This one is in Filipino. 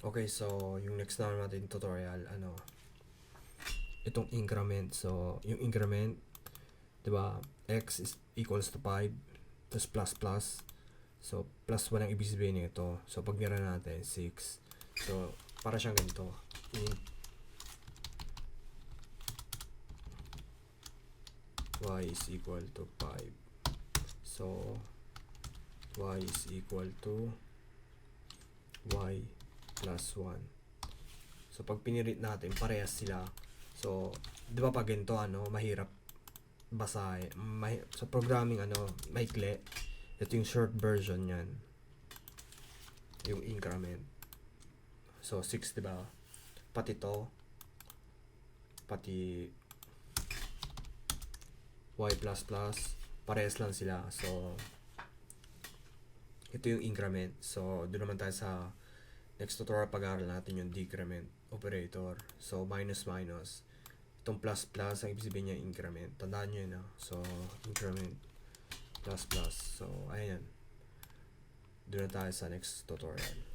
Okay, so yung next naman natin tutorial, itong increment. So, yung increment, 'di ba? X is equals to 5 plus plus plus. So, plus 1 ang ibig sabihin nito. So, pag nira natin 6. So, para siyang ganito. Int y is equal to 5. So, y is equal to y plus 1. So, pag pinirit natin, parehas sila. So, di ba pag ganito, mahirap basahin. Sa programming, maikli. Ito yung short version yan. Yung increment. So, 6, di ba? Pati to. Pati y plus plus. Parehas lang sila. So, ito yung increment. So, doon naman tayo sa next tutorial, pag-aaral natin yung decrement operator. So, minus minus. Itong plus plus, ang ibig sabihin niya increment. Tandaan nyo yun, So, increment plus plus. So, ayan. Doon na tayo sa next tutorial.